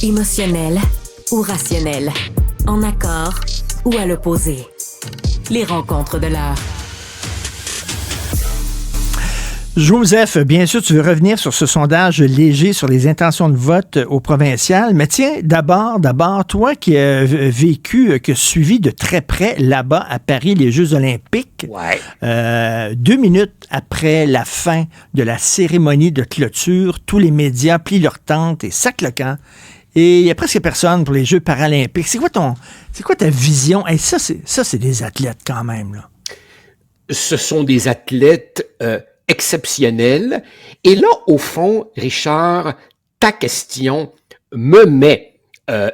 Émotionnel ou rationnel, en accord ou à l'opposé. Les rencontres de l'heure. Joseph, bien sûr, tu veux revenir sur ce sondage léger sur les intentions de vote au provincial, mais tiens, d'abord, toi qui as vécu, qui as suivi de très près là-bas à Paris les Jeux olympiques, 2 minutes après la fin de la cérémonie de clôture, tous les médias plient leur tente et sacent le camp. Et il n'y a presque personne pour les Jeux paralympiques. C'est quoi ta vision? Hey, ça, c'est des athlètes quand même, là. Ce sont des athlètes exceptionnels. Et là, au fond, Richard, ta question me met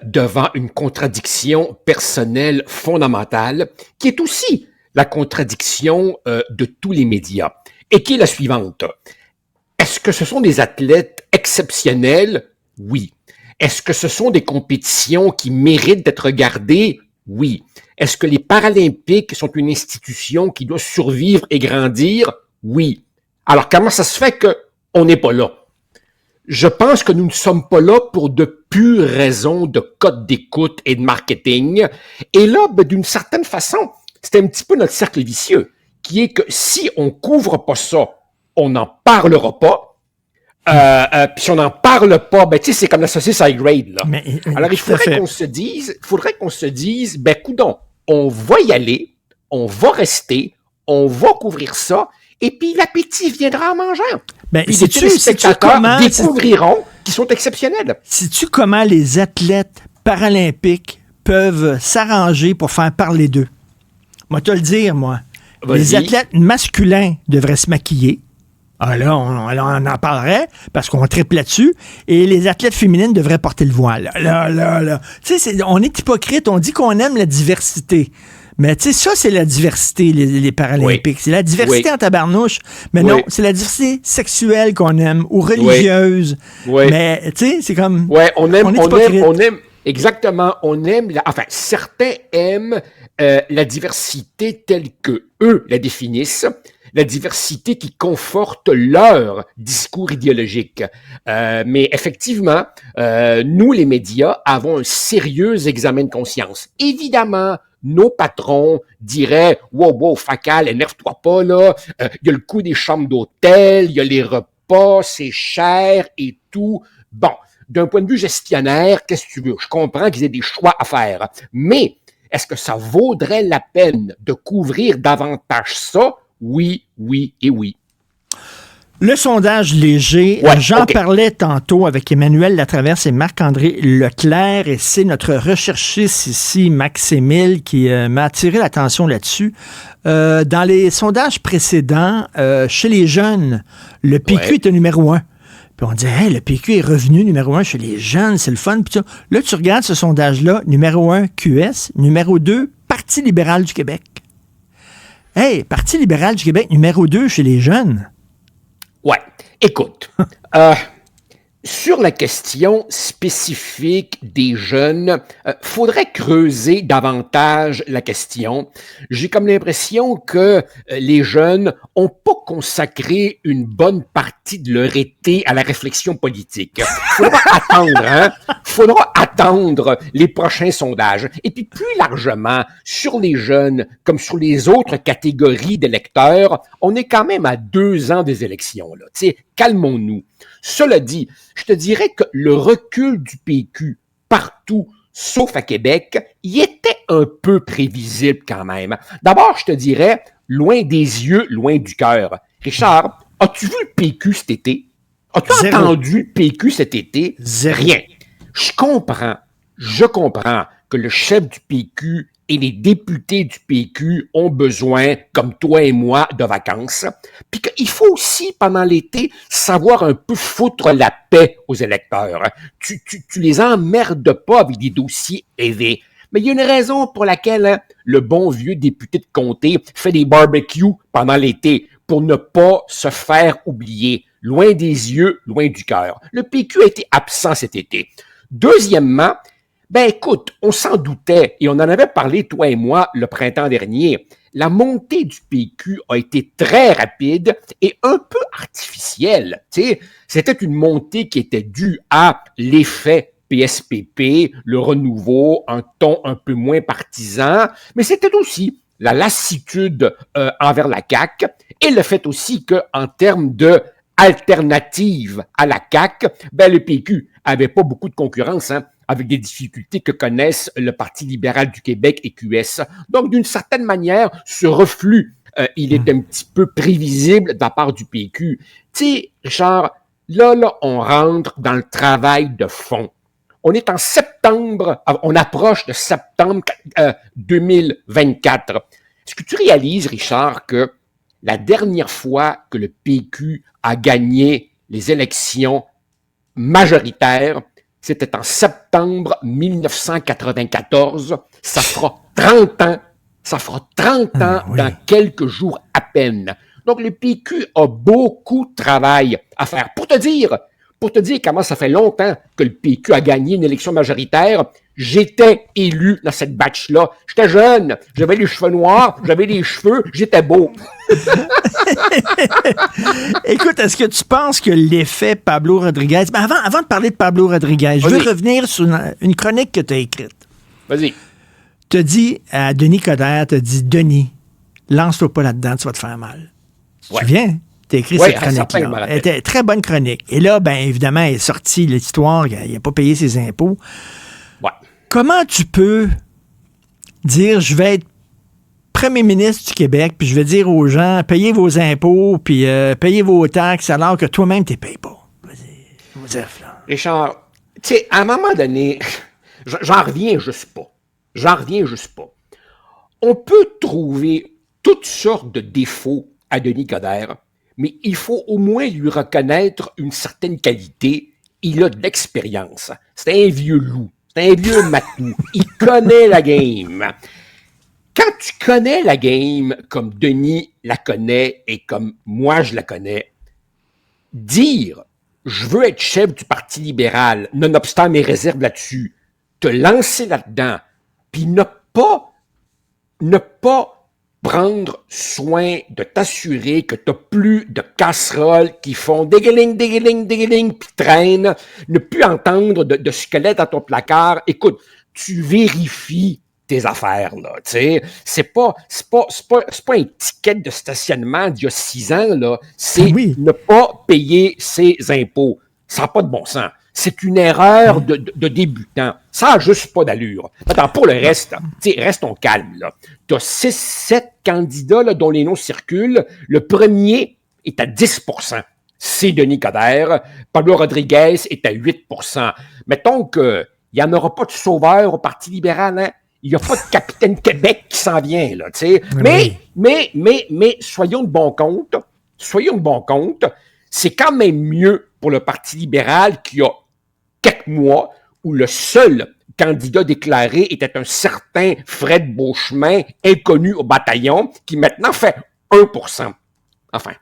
devant une contradiction personnelle fondamentale, qui est aussi la contradiction de tous les médias, et qui est la suivante. Est-ce que ce sont des athlètes exceptionnels? Oui. Est-ce que ce sont des compétitions qui méritent d'être regardées? Oui. Est-ce que les Paralympiques sont une institution qui doit survivre et grandir? Oui. Alors, comment ça se fait qu'on n'est pas là? Je pense que nous ne sommes pas là pour de pures raisons de cote d'écoute et de marketing. Et là, d'une certaine façon, c'est un petit peu notre cercle vicieux, qui est que si on couvre pas ça, on n'en parlera pas. Puis si on n'en parle pas, tu sais, c'est comme la saucisse high grade, là. Alors, il faudrait qu'on se dise, coudonc, on va y aller, on va rester, on va couvrir ça, et puis l'appétit viendra en mangeant. Puis les téléspectateurs découvriront qu'ils sont exceptionnels. Sais-tu comment les athlètes paralympiques peuvent s'arranger pour faire parler d'eux? Moi, te le dire, moi. Vas-y. Les athlètes masculins devraient se maquiller. Ah là, on en parlerait parce qu'on triple là-dessus. Et les athlètes féminines devraient porter le voile. Là. Tu sais, on est hypocrite. On dit qu'on aime la diversité. Mais tu sais, ça, c'est la diversité, les Paralympiques. Oui. C'est la diversité en tabarnouche. Mais non, c'est la diversité sexuelle qu'on aime ou religieuse. Oui. Mais tu sais, c'est comme... Ouais, on aime, exactement, certains aiment la diversité telle que eux la définissent. La diversité qui conforte leur discours idéologique. Mais effectivement, nous, les médias, avons un sérieux examen de conscience. Évidemment, nos patrons diraient « Wow, Facal, énerve-toi pas, là. Il y a le coût des chambres d'hôtel, il y a les repas, c'est cher et tout. » Bon, d'un point de vue gestionnaire, qu'est-ce que tu veux? Je comprends qu'ils aient des choix à faire. Mais est-ce que ça vaudrait la peine de couvrir davantage ça? Oui et oui. Le sondage léger, j'en parlais tantôt avec Emmanuel Latraverse et Marc-André Leclerc, et c'est notre recherchiste ici, Max-Émile, qui m'a attiré l'attention là-dessus. Dans les sondages précédents, chez les jeunes, le PQ était numéro 1. Puis on dit, le PQ est revenu numéro 1 chez les jeunes, c'est le fun. Puis là, tu regardes ce sondage-là, numéro 1, QS, numéro 2, Parti libéral du Québec. Hey, Parti libéral du Québec, numéro 2 chez les jeunes. Ouais, écoute, sur la question spécifique des jeunes, faudrait creuser davantage la question. J'ai comme l'impression que les jeunes ont pas consacré une bonne partie de leur été à la réflexion politique. Faudra attendre les prochains sondages. Et puis plus largement, sur les jeunes, comme sur les autres catégories d'électeurs, on est quand même à 2 ans des élections, là. Tu sais, calmons-nous. Cela dit, je te dirais que le recul du PQ partout, sauf à Québec, il était un peu prévisible quand même. D'abord, je te dirais, loin des yeux, loin du cœur. Richard, as-tu vu le PQ cet été? As-tu entendu le PQ cet été? Rien. Je comprends que le chef du PQ et les députés du PQ ont besoin, comme toi et moi, de vacances. Puis qu'il faut aussi, pendant l'été, savoir un peu foutre la paix aux électeurs. Tu les emmerdes pas avec des dossiers élevés. Mais il y a une raison pour laquelle le bon vieux député de comté fait des barbecues pendant l'été, pour ne pas se faire oublier. Loin des yeux, loin du cœur. Le PQ a été absent cet été. Deuxièmement, écoute, on s'en doutait et on en avait parlé, toi et moi, le printemps dernier. La montée du PQ a été très rapide et un peu artificielle. Tu sais, c'était une montée qui était due à l'effet PSPP, le renouveau, un ton un peu moins partisan, mais c'était aussi la lassitude envers la CAQ et le fait aussi qu'en termes de alternative à la CAQ, ben le PQ avait pas beaucoup de concurrence, hein, avec des difficultés que connaissent le Parti libéral du Québec et QS. Donc, d'une certaine manière, ce reflux, il est un petit peu prévisible de la part du PQ. Tu sais, Richard, là, on rentre dans le travail de fond. On est en septembre, on approche de septembre 2024. Est-ce que tu réalises, Richard, que la dernière fois que le PQ a gagné les élections majoritaires, c'était en septembre 1994. Ça fera 30 ans. Ça fera 30 ans dans quelques jours à peine. Donc, le PQ a beaucoup de travail à faire. Pour te dire comment ça fait longtemps que le PQ a gagné une élection majoritaire, j'étais élu dans cette batch-là. J'étais jeune, j'avais les cheveux noirs, j'avais les cheveux, j'étais beau. Écoute, est-ce que tu penses que l'effet Pablo Rodriguez... Ben avant de parler de Pablo Rodriguez, je veux revenir sur une chronique que tu as écrite. Vas-y. Tu as dit à Denis Coderre, tu as dit, Denis, lance-toi pas là-dedans, tu vas te faire mal. Tu te souviens? Tu as écrit cette chronique-là. Elle était très bonne chronique. Et là, ben évidemment, elle est sortie l'histoire, il n'a pas payé ses impôts. Ouais. Comment tu peux dire, je vais être premier ministre du Québec, puis je vais dire aux gens, payez vos impôts, puis payez vos taxes, alors que toi-même, tu ne payes pas? Vas-y, Joseph, là. Richard, tu sais, à un moment donné, j'en reviens juste pas. On peut trouver toutes sortes de défauts à Denis Coderre, mais il faut au moins lui reconnaître une certaine qualité. Il a de l'expérience. C'est un vieux loup. C'est un vieux matou. Il connaît la game. Quand tu connais la game comme Denis la connaît et comme moi je la connais, dire « je veux être chef du Parti libéral, nonobstant mes réserves là-dessus », te lancer là-dedans, puis ne pas prendre soin de t'assurer que tu n'as plus de casseroles qui font dégueuling, puis traînent, ne plus entendre de squelettes à ton placard. Écoute, tu vérifies tes affaires, là, tu sais. C'est pas un ticket de stationnement d'il y a 6 ans, là. C'est ne pas payer ses impôts. Ça n'a pas de bon sens. C'est une erreur de débutant. Ça n'a juste pas d'allure. Attends, pour le reste, restons calmes, là. Tu as 6-7 candidats, là, dont les noms circulent. Le premier est à 10%. C'est Denis Coderre. Pablo Rodriguez est à 8%. Mettons qu'il n'y en aura pas de sauveur au Parti libéral, hein? Il n'y a pas de capitaine Québec qui s'en vient, là, tu sais. Mais, soyons de bon compte, c'est quand même mieux pour le Parti libéral qui a quelques mois où le seul candidat déclaré était un certain Fred Beauchemin, inconnu au bataillon, qui maintenant fait 1%. Enfin.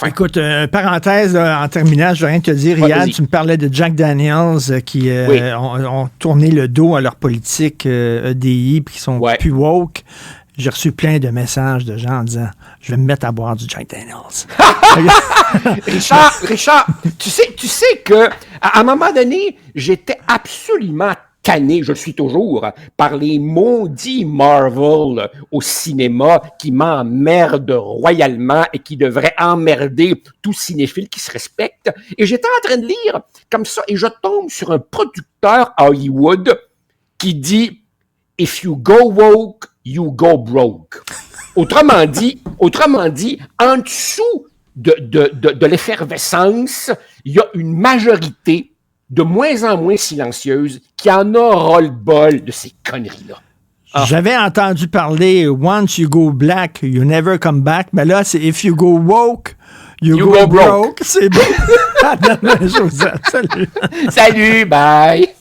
Écoute, parenthèse, en terminant, je veux rien te dire. Riyad, tu me parlais de Jack Daniels qui ont tourné le dos à leur politique EDI puis qui sont plus woke. J'ai reçu plein de messages de gens en disant « Je vais me mettre à boire du Jack Daniels. » Richard, tu sais que à un moment donné, j'étais absolument tanné, je le suis toujours, par les maudits Marvel au cinéma qui m'emmerdent royalement et qui devraient emmerder tout cinéphile qui se respecte. Et j'étais en train de lire comme ça et je tombe sur un producteur à Hollywood qui dit « If you go woke, you go broke ». Autrement dit, en dessous de l'effervescence, il y a une majorité de moins en moins silencieuse qui en a ras-le-bol de ces conneries-là. J'avais entendu parler « Once you go black, you never come back », mais là, c'est « If you go woke, you go broke ». C'est bon. Joseph, salut. Salut, bye.